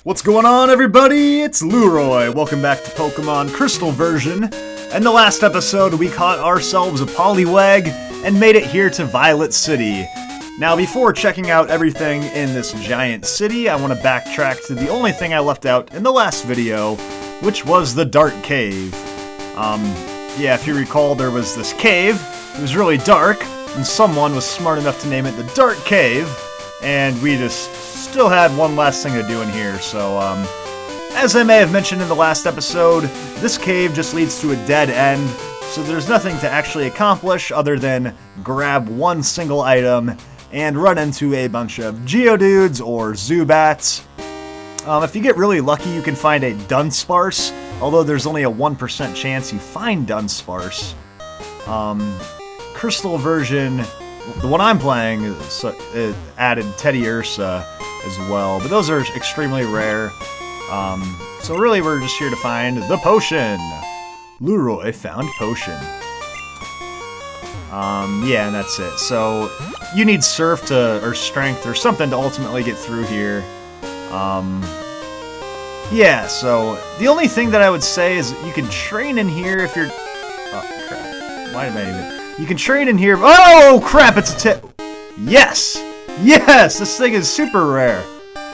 What's going on, everybody? It's Leroy. Welcome back to Pokemon Crystal version. In the last episode, we caught ourselves a Poliwag and made it here to Violet City. Now, before checking out everything in this giant city, I want to backtrack to the only thing I left out in the last video, which was the Dark Cave. Yeah, if you recall, there was this cave. It was really dark, and someone was smart enough to name it the Dark Cave, and we just still had one last thing to do in here. So, as I may have mentioned in the last episode, this cave just leads to a dead end, so there's nothing to actually accomplish other than grab one single item and run into a bunch of Geodudes or Zubats. If you get really lucky, you can find a Dunsparce, although there's only a 1% chance you find Dunsparce. Crystal version, the one I'm playing, it added Teddiursa as well, but those are extremely rare. So really we're just here to find the potion. Leroy found potion. Yeah, and that's it. So you need Surf or Strength or something to ultimately get through here. Yeah, so the only thing that I would say is you can train in here if you're... Oh, crap. Why am I even... You can train in here... Oh, crap, it's a tip! Yes! Yes! This thing is super rare.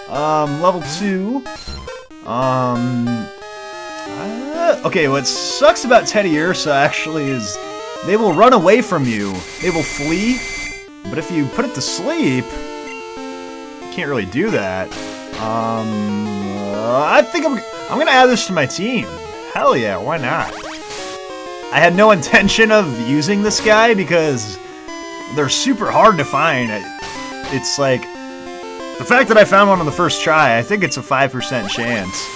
Level 2. Okay, what sucks about Teddiursa actually is they will run away from you. They will flee, but if you put it to sleep, you can't really do that. I think I'm gonna add this to my team. Hell yeah, why not? I had no intention of using this guy because they're super hard to find. It's like, the fact that I found one on the first try, I think it's a 5% chance.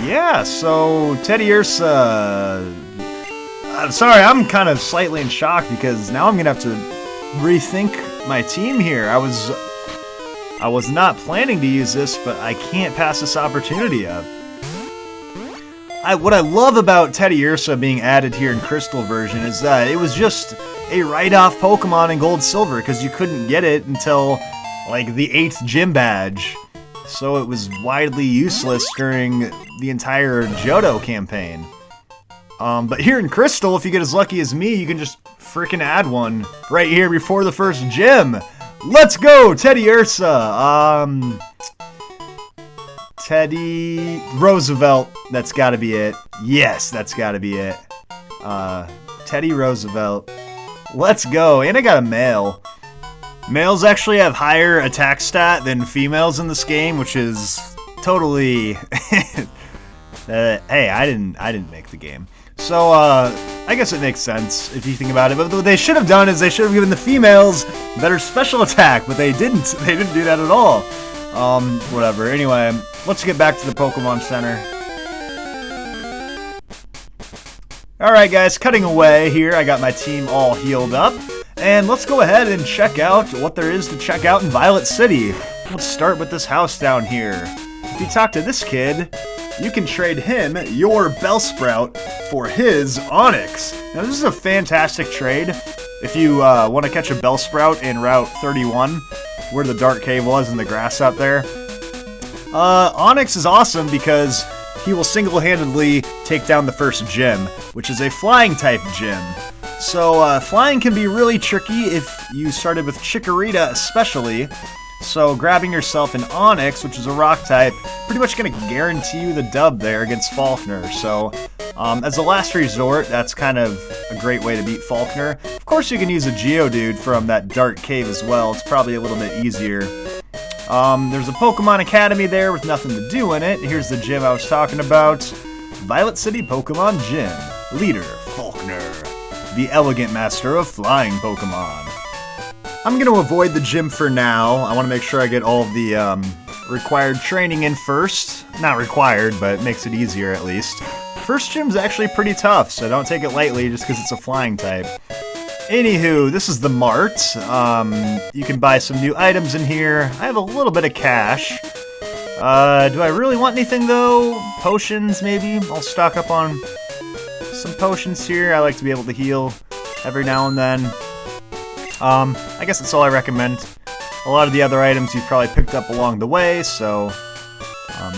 Yeah, so Teddiursa... I'm sorry, I'm kind of slightly in shock because now I'm gonna have to rethink my team here. I was not planning to use this, but I can't pass this opportunity up. What I love about Teddiursa being added here in Crystal version is that it was just a write-off Pokemon in Gold Silver because you couldn't get it until like the 8th gym badge. So it was widely useless during the entire Johto campaign. But here in Crystal, if you get as lucky as me, you can just freaking add one right here before the first gym. Let's go, Teddiursa! Teddy... Roosevelt, that's gotta be it. Yes, that's gotta be it. Teddy Roosevelt. Let's go, and I got a male. Males actually have higher attack stat than females in this game, which is totally... hey, I didn't make the game. So, I guess it makes sense if you think about it. But what they should have done is they should have given the females better special attack, but they didn't. They didn't do that at all. Whatever. Anyway, let's get back to the Pokemon Center. Alright guys, cutting away here. I got my team all healed up. And let's go ahead and check out what there is to check out in Violet City. Let's start with this house down here. If you talk to this kid, you can trade him your Bellsprout for his Onix. Now this is a fantastic trade. If you want to catch a Bellsprout in Route 31, where the Dark Cave was in the grass out there, Onix is awesome because he will single-handedly take down the first gym, which is a flying type gym. So flying can be really tricky if you started with Chikorita especially. So grabbing yourself an Onix, which is a rock type, pretty much going to guarantee you the dub there against Falkner. So as a last resort, that's kind of a great way to beat Falkner. Of course you can use a Geodude from that Dark Cave as well. It's probably a little bit easier. There's a Pokemon Academy there with nothing to do in it. Here's the gym I was talking about. Violet City Pokemon Gym. Leader, Falkner. The elegant master of flying Pokemon. I'm going to avoid the gym for now. I want to make sure I get all of the required training in first. Not required, but it makes it easier at least. First gym's actually pretty tough, so don't take it lightly just because it's a flying type. Anywho, this is the mart. You can buy some new items in here. I have a little bit of cash. Do I really want anything though? Potions, maybe? I'll stock up on some potions here. I like to be able to heal every now and then. I guess that's all I recommend. A lot of the other items you've probably picked up along the way, so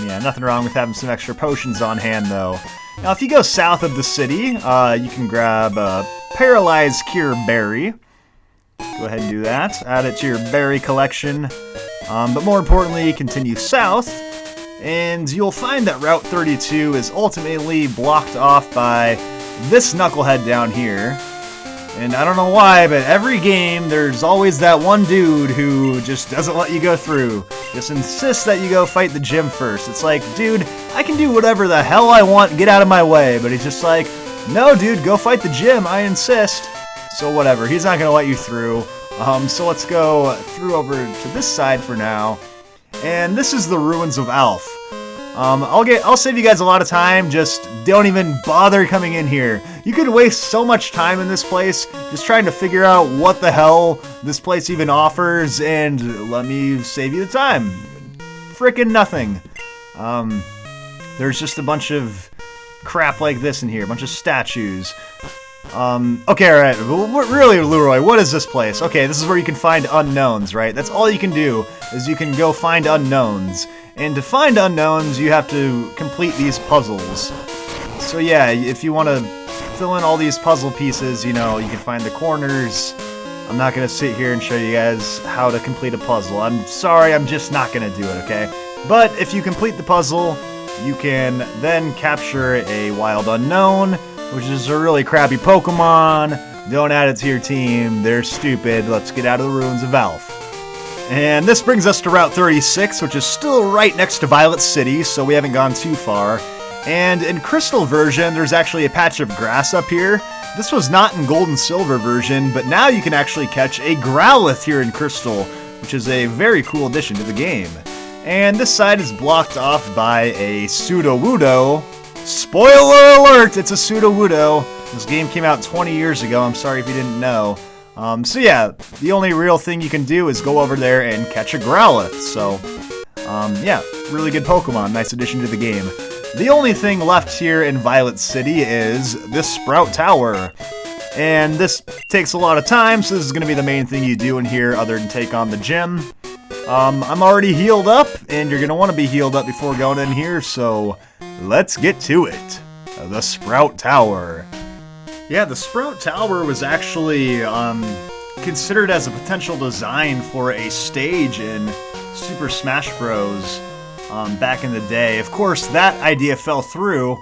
yeah, nothing wrong with having some extra potions on hand, though. Now, if you go south of the city, you can grab a Paralyzed Cure Berry. Go ahead and do that. Add it to your berry collection. But more importantly, continue south, and you'll find that Route 32 is ultimately blocked off by this knucklehead down here. And I don't know why, but every game, there's always that one dude who just doesn't let you go through. Just insists that you go fight the gym first. It's like, dude, I can do whatever the hell I want, get out of my way. But he's just like, no, dude, go fight the gym, I insist. So whatever, he's not gonna let you through. So let's go through over to this side for now. And this is the Ruins of Alf. I'll save you guys a lot of time, just don't even bother coming in here. You could waste so much time in this place just trying to figure out what the hell this place even offers, and let me save you the time. Frickin' nothing. There's just a bunch of crap like this in here, a bunch of statues. Okay, alright, really, Leroy, what is this place? Okay, this is where you can find unknowns, right? That's all you can do, is you can go find unknowns. And to find unknowns, you have to complete these puzzles. So yeah, if you want to fill in all these puzzle pieces, you know, you can find the corners. I'm not going to sit here and show you guys how to complete a puzzle. I'm sorry, I'm just not going to do it, okay? But if you complete the puzzle, you can then capture a wild unknown, which is a really crappy Pokemon. Don't add it to your team. They're stupid. Let's get out of the Ruins of Alf. And this brings us to Route 36, which is still right next to Violet City, so we haven't gone too far. And in Crystal version, there's actually a patch of grass up here. This was not in Gold and Silver version, but now you can actually catch a Growlithe here in Crystal, which is a very cool addition to the game. And this side is blocked off by a Sudowoodo. Spoiler alert, it's a Sudowoodo. This game came out 20 years ago, I'm sorry if you didn't know. So yeah, the only real thing you can do is go over there and catch a Growlithe. So, yeah, really good Pokemon, nice addition to the game. The only thing left here in Violet City is this Sprout Tower. And this takes a lot of time, so this is going to be the main thing you do in here other than take on the gym. I'm already healed up, and you're going to want to be healed up before going in here, so let's get to it. The Sprout Tower. Yeah, the Sprout Tower was actually considered as a potential design for a stage in Super Smash Bros. Back in the day. Of course, that idea fell through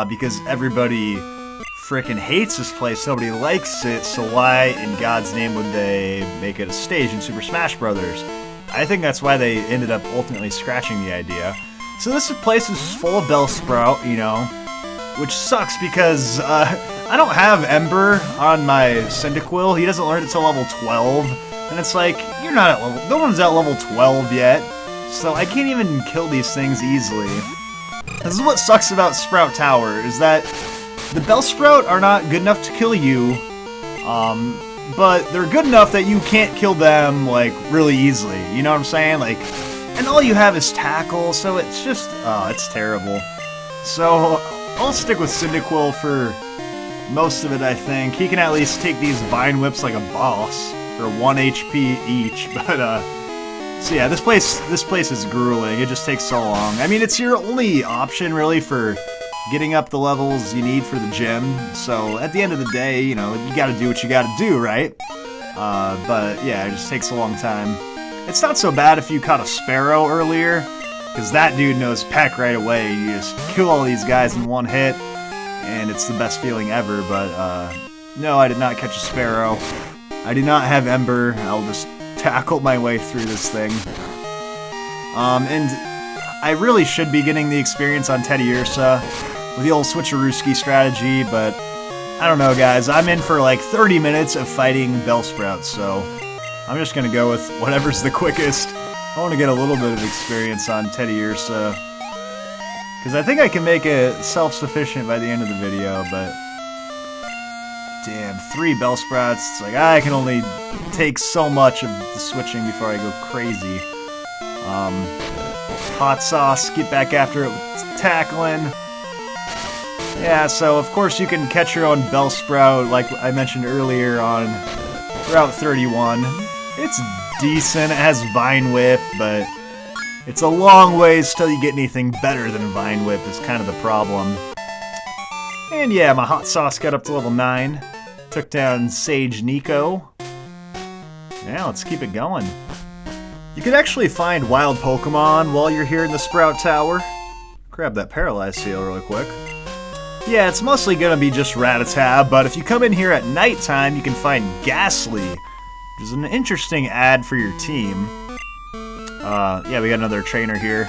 because everybody frickin' hates this place. Nobody likes it, so why in God's name would they make it a stage in Super Smash Bros.? I think that's why they ended up ultimately scratching the idea. So this place is full of Bellsprout, you know, which sucks because I don't have Ember on my Cyndaquil. He doesn't learn it till level 12, and it's like, you're not at level, no one's at level 12 yet, so I can't even kill these things easily. This is what sucks about Sprout Tower, is that the Bellsprout are not good enough to kill you, but they're good enough that you can't kill them, like, really easily, you know what I'm saying? Like, and all you have is Tackle, so it's just, it's terrible. So, I'll stick with Cyndaquil for most of it, I think. He can at least take these Vine Whips like a boss, for 1 HP each, but, so yeah, this place is grueling. It just takes so long. I mean, it's your only option, really, for getting up the levels you need for the gym, so at the end of the day, you know, you gotta do what you gotta do, right? But yeah, it just takes a long time. It's not so bad if you caught a Sparrow earlier, because that dude knows Peck right away. You just kill all these guys in one hit, and it's the best feeling ever, but no, I did not catch a Sparrow. I do not have Ember. I'll just tackle my way through this thing. And I really should be getting the experience on Teddiursa with the old switcherooski strategy, but I don't know, guys. I'm in for like 30 minutes of fighting Bellsprout, so I'm just gonna go with whatever's the quickest. I want to get a little bit of experience on Teddiursa, because I think I can make it self-sufficient by the end of the video, but damn, 3 Bellsprouts, it's like I can only take so much of the switching before I go crazy. Hot Sauce, get back after it with tackling. Yeah, so of course you can catch your own Bellsprout, like I mentioned earlier on Route 31. It's decent. It has Vine Whip, but it's a long ways till you get anything better than Vine Whip is kind of the problem. And yeah, my Hot Sauce got up to level 9. Took down Sage Nico. Yeah, let's keep it going. You can actually find wild Pokemon while you're here in the Sprout Tower. Grab that Paralyzed Seal really quick. Yeah, it's mostly gonna be just Rattata, but if you come in here at nighttime, you can find Ghastly, which is an interesting ad for your team. Yeah, we got another trainer here.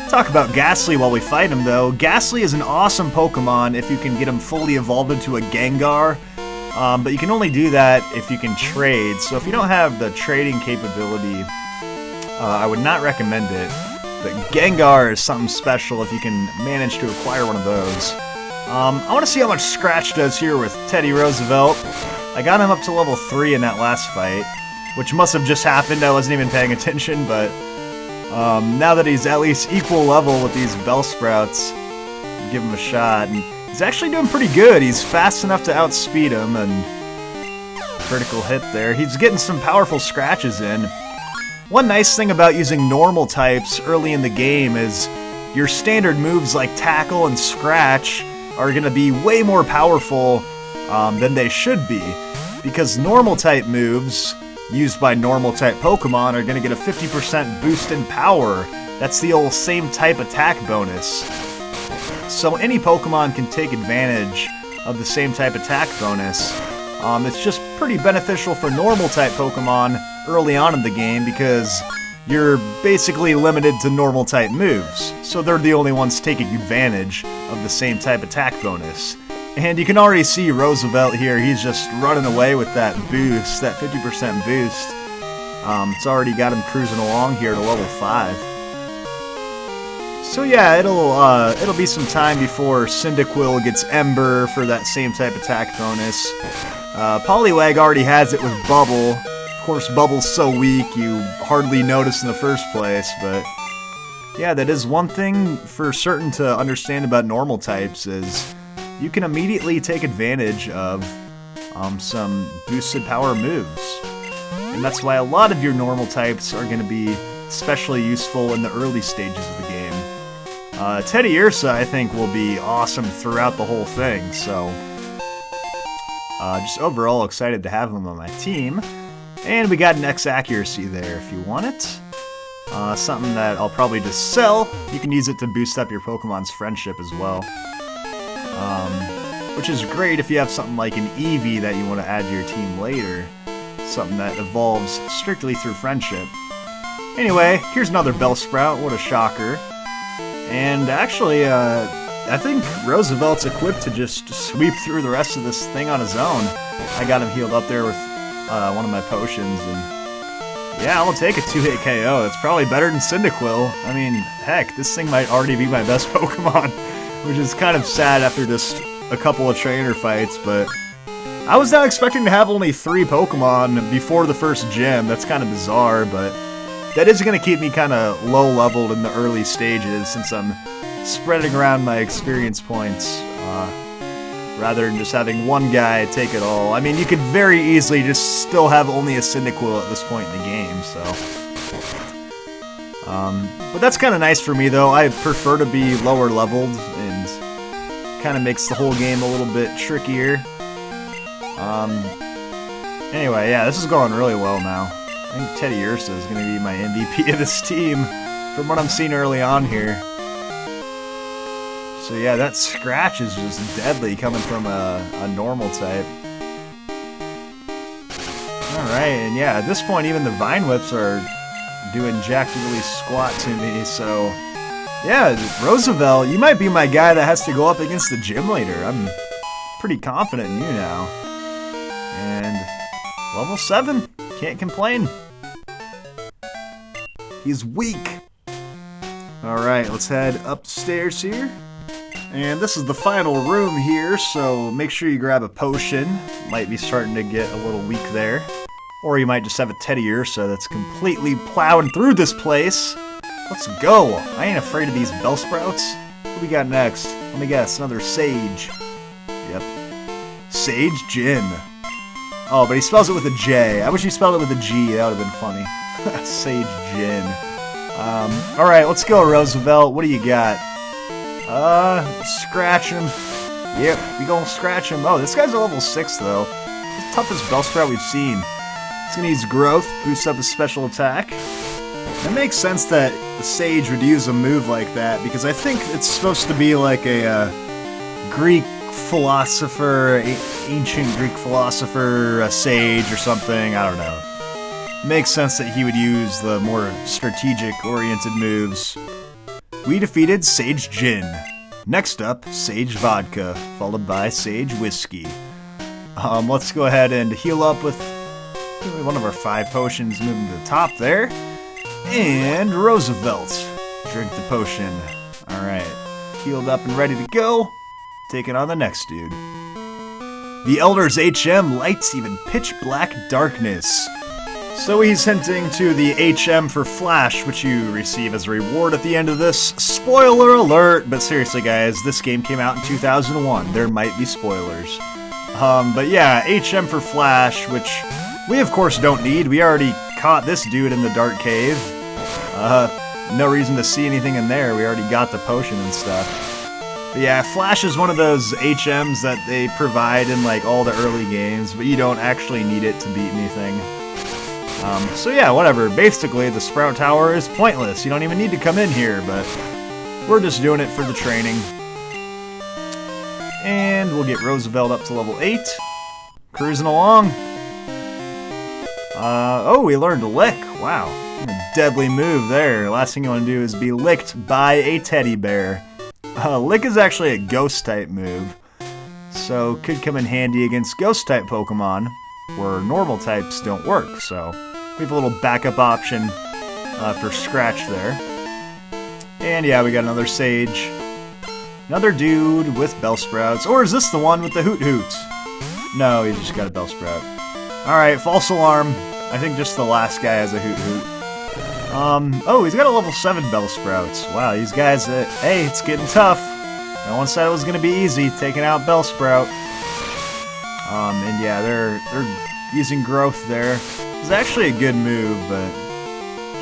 Talk about Ghastly while we fight him, though. Ghastly is an awesome Pokemon if you can get him fully evolved into a Gengar, but you can only do that if you can trade. So if you don't have the trading capability, I would not recommend it. But Gengar is something special if you can manage to acquire one of those. I want to see how much Scratch does here with Teddy Roosevelt. I got him up to level 3 in that last fight, which must have just happened. I wasn't even paying attention, but now that he's at least equal level with these Bellsprouts, give him a shot. And he's actually doing pretty good. He's fast enough to outspeed him, and critical hit there. He's getting some powerful scratches in. One nice thing about using normal types early in the game is your standard moves like Tackle and Scratch are going to be way more powerful than they should be, because normal type moves used by normal type Pokemon are going to get a 50% boost in power. That's the old same type attack bonus. So any Pokemon can take advantage of the same type attack bonus. It's just pretty beneficial for normal type Pokemon early on in the game because you're basically limited to normal type moves, so they're the only ones taking advantage of the same type attack bonus. And you can already see Roosevelt here, he's just running away with that boost, that 50% boost. It's already got him cruising along here to level 5. So yeah, it'll be some time before Cyndaquil gets Ember for that same type attack bonus. Poliwag already has it with Bubble. Of course, Bubble's so weak you hardly notice in the first place, but yeah, that is one thing for certain to understand about normal types is you can immediately take advantage of some boosted power moves. And that's why a lot of your normal types are going to be especially useful in the early stages of the game. Teddy Ursa, I think, will be awesome throughout the whole thing, so just overall excited to have him on my team. And we got an X accuracy there if you want it. Something that I'll probably just sell. You can use it to boost up your Pokemon's friendship as well. Which is great if you have something like an Eevee that you want to add to your team later. Something that evolves strictly through friendship. Anyway, here's another Bellsprout. What a shocker. And actually, I think Roosevelt's equipped to just sweep through the rest of this thing on his own. I got him healed up there with one of my potions, and yeah, I'll take a 2-hit KO. It's probably better than Cyndaquil. I mean, heck, this thing might already be my best Pokemon, which is kind of sad after just a couple of trainer fights, but I was not expecting to have only 3 Pokemon before the first gym. That's kind of bizarre, but that is going to keep me kind of low-leveled in the early stages since I'm spreading around my experience points rather than just having one guy take it all. I mean, you could very easily just still have only a Cyndaquil at this point in the game, so. But that's kind of nice for me, though. I prefer to be lower leveled, and kind of makes the whole game a little bit trickier. Anyway, yeah, this is going really well now. I think Teddy Ursa is going to be my MVP of this team, from what I'm seeing early on here. So yeah, that Scratch is just deadly coming from a normal type. Alright, and yeah, at this point even the Vine Whips are doing jack diddly squat to me, so yeah, Roosevelt, you might be my guy that has to go up against the gym leader. I'm pretty confident in you now. And level 7, can't complain. He's weak. Alright, let's head upstairs here. And this is the final room here, so make sure you grab a potion. Might be starting to get a little weak there. Or you might just have a Teddy Ursa that's completely plowing through this place. Let's go! I ain't afraid of these Bellsprouts. What do we got next? Let me guess, another Sage. Yep. Sage Gin. Oh, but he spells it with a J. I wish he spelled it with a G. That would have been funny. Sage Jin. Alright, let's go, Roosevelt. What do you got? Scratch him. Yep, we gonna scratch him. Oh, this guy's a level 6, though. He's the toughest Bellsprout we've seen. He's gonna use growth, boost up his special attack. It makes sense that the Sage would use a move like that, because I think it's supposed to be like a Greek philosopher, ancient Greek philosopher, a sage or something, I don't know. Makes sense that he would use the more strategic-oriented moves. We defeated Sage Gin. Next up, Sage Vodka, followed by Sage Whiskey. Let's go ahead and heal up with one of our 5 potions, moving to the top there. And Roosevelt, drink the potion. Alright, healed up and ready to go. Taking on the next dude. The Elder's HM lights even pitch black darkness. So he's hinting to the HM for Flash, which you receive as a reward at the end of this. Spoiler alert! But seriously guys, this game came out in 2001. There might be spoilers. But yeah, HM for Flash, which we of course don't need. We already caught this dude in the Dark Cave. No reason to see anything in there. We already got the potion and stuff. But yeah, Flash is one of those HMs that they provide in like all the early games, but you don't actually need it to beat anything. So yeah, whatever. Basically, the Sprout Tower is pointless. You don't even need to come in here, but we're just doing it for the training. And we'll get Roosevelt up to level 8. Cruising along. Oh, we learned to lick. Wow. A deadly move there. Last thing you want to do is be licked by a teddy bear. Lick is actually a ghost-type move, so could come in handy against ghost-type Pokemon, where normal types don't work, so we have a little backup option for Scratch there. And yeah, we got another Sage. Another dude with Bellsprouts. Or is this the one with the Hoot Hoot? No, he just got a Bellsprout. Alright, false alarm. I think just the last guy has a Hoot Hoot. Oh, he's got a level 7 Bellsprouts. Wow, these guys, hey, it's getting tough. No one said it was going to be easy, taking out Bellsprout. And yeah, they're using growth there. It's actually a good move, but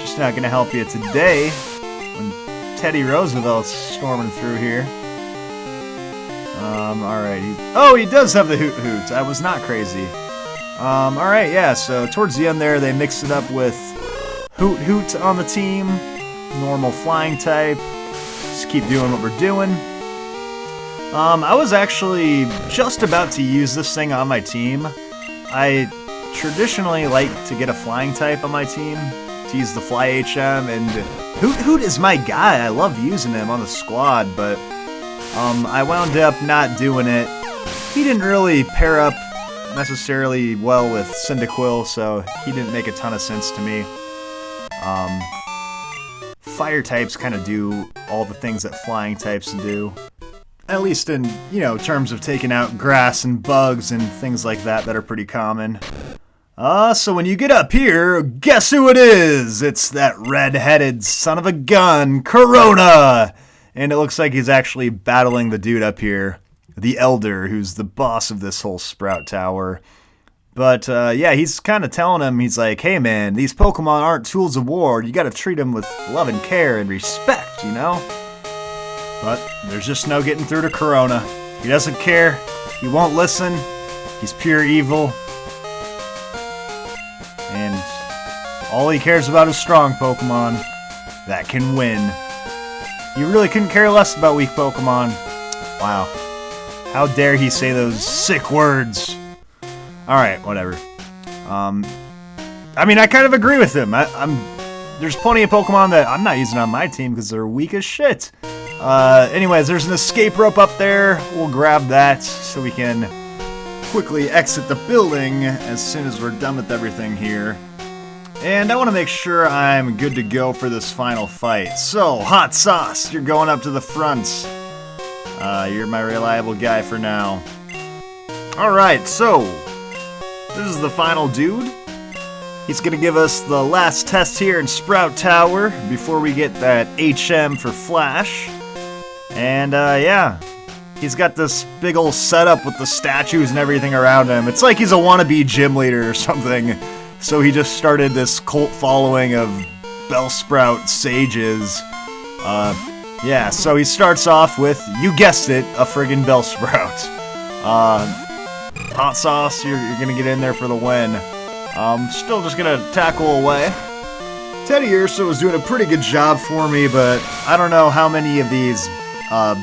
just not going to help you today when Teddy Roosevelt's storming through here. Alright. Oh, he does have the Hoot Hoot. I was not crazy. Alright, yeah, so towards the end there, they mixed it up with Hoot Hoot on the team, normal flying type, just keep doing what we're doing. I was actually just about to use this thing on my team. I traditionally like to get a flying type on my team, to use the Fly HM, and Hoot Hoot is my guy. I love using him on the squad, but I wound up not doing it. He didn't really pair up necessarily well with Cyndaquil, so he didn't make a ton of sense to me. Fire types kind of do all the things that flying types do. At least in, you know, terms of taking out grass and bugs and things like that that are pretty common. So when you get up here, guess who it is? It's that red-headed son of a gun, Corona! And it looks like he's actually battling the dude up here, the Elder, who's the boss of this whole Sprout Tower. But, yeah, he's kind of telling him, he's like, hey man, these Pokemon aren't tools of war, you gotta treat them with love and care and respect, you know? But there's just no getting through to Corona. He doesn't care, he won't listen, he's pure evil. And all he cares about is strong Pokemon that can win. You really couldn't care less about weak Pokemon. Wow. How dare he say those sick words? Alright, whatever. I mean, I kind of agree with him. There's plenty of Pokemon that I'm not using on my team because they're weak as shit. Anyways, there's an escape rope up there. We'll grab that so we can quickly exit the building as soon as we're done with everything here. And I want to make sure I'm good to go for this final fight. So, Hot Sauce, you're going up to the front. You're my reliable guy for now. Alright, so this is the final dude. He's going to give us the last test here in Sprout Tower before we get that HM for Flash. And, yeah, He's got this big old setup with the statues and everything around him. It's like he's a wannabe gym leader or something. So he just started this cult following of Bellsprout sages. Yeah, so he starts off with, you guessed it, a friggin' Bellsprout. Hot Sauce, you're gonna get in there for the win. Still just gonna tackle away. Teddy Ursa was doing a pretty good job for me, but I don't know how many of these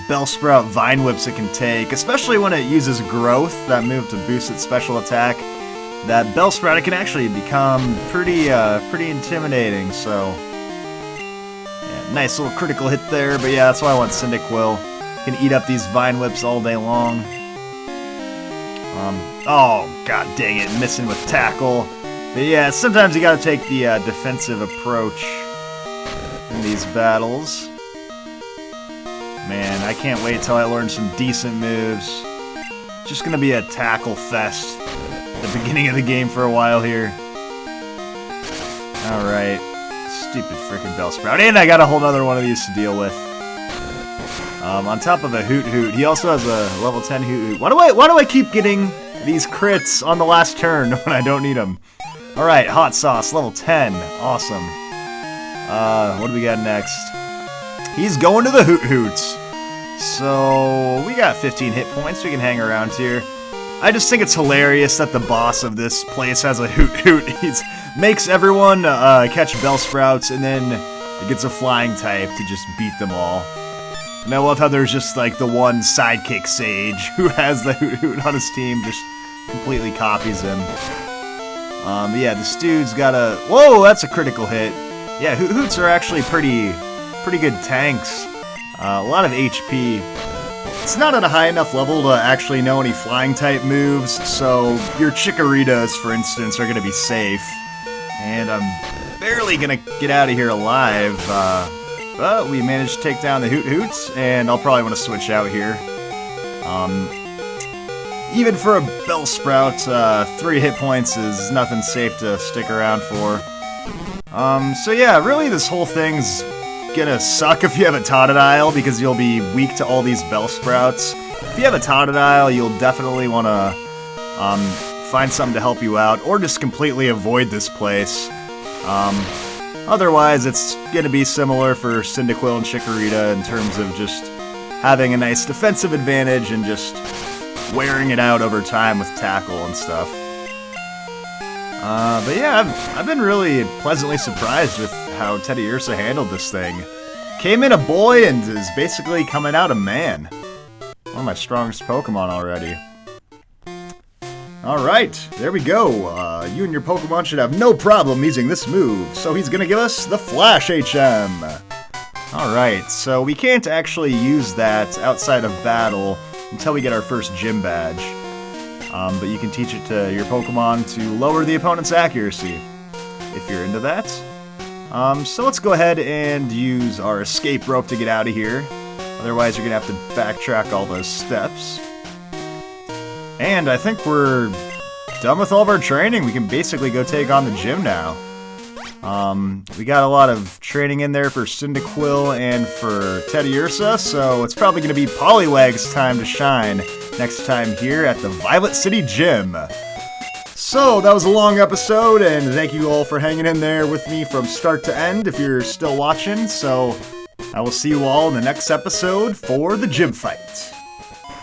Bellsprout Vine Whips it can take, especially when it uses Growth, that move to boost its special attack. That Bellsprout, it can actually become pretty intimidating, so... Yeah, nice little critical hit there, but yeah, that's why I want Cyndaquil. Can eat up these Vine Whips all day long. Oh, god dang it, missing with Tackle. But yeah, sometimes you gotta take the defensive approach in these battles. Man, I can't wait till I learn some decent moves. It's just gonna be a tackle fest at the beginning of the game for a while here. Alright. Stupid freaking Bellsprout. And I got a whole other one of these to deal with. On top of a Hoot Hoot, he also has a level 10 Hoot Hoot. Why do I keep getting these crits on the last turn when I don't need them? Alright, Hot Sauce, level 10. Awesome. What do we got next? He's going to the Hoot Hoots. So, we got 15 hit points. We can hang around here. I just think it's hilarious that the boss of this place has a Hoot Hoot. He makes everyone catch Bellsprouts, and then it gets a flying type to just beat them all. And I love how there's just like the one sidekick sage who has the Hoot Hoot on his team, just completely copies him. Yeah, this dude's got a... Whoa, that's a critical hit. Yeah, Hoot Hoots are actually pretty good tanks. A lot of HP. It's not at a high enough level to actually know any flying type moves, so your Chikorritas, for instance, are going to be safe. And I'm barely going to get out of here alive, but we managed to take down the Hoot Hoots, and I'll probably want to switch out here. Even for a Bellsprout, 3 hit points is nothing safe to stick around for. So yeah, really this whole thing's gonna suck if you have a Totodile, because you'll be weak to all these Bellsprouts. If you have a Totodile, you'll definitely want to find something to help you out, or just completely avoid this place. Otherwise, it's gonna be similar for Cyndaquil and Chikorita in terms of just having a nice defensive advantage and just wearing it out over time with Tackle and stuff. But yeah, I've been really pleasantly surprised with how Teddy Ursa handled this thing. Came in a boy and is basically coming out a man. One of my strongest Pokemon already. Alright, there we go. You and your Pokemon should have no problem using this move, so he's gonna give us the Flash HM. Alright, so we can't actually use that outside of battle until we get our first gym badge. But you can teach it to your Pokemon to lower the opponent's accuracy, if you're into that. So let's go ahead and use our escape rope to get out of here. Otherwise, you're going to have to backtrack all those steps. And I think we're done with all of our training. We can basically go take on the gym now. We got a lot of training in there for Cyndaquil and for Teddy Ursa, so it's probably going to be Poliwag's time to shine next time here at the Violet City Gym. So, that was a long episode, and thank you all for hanging in there with me from start to end if you're still watching, so I will see you all in the next episode for the gym fight.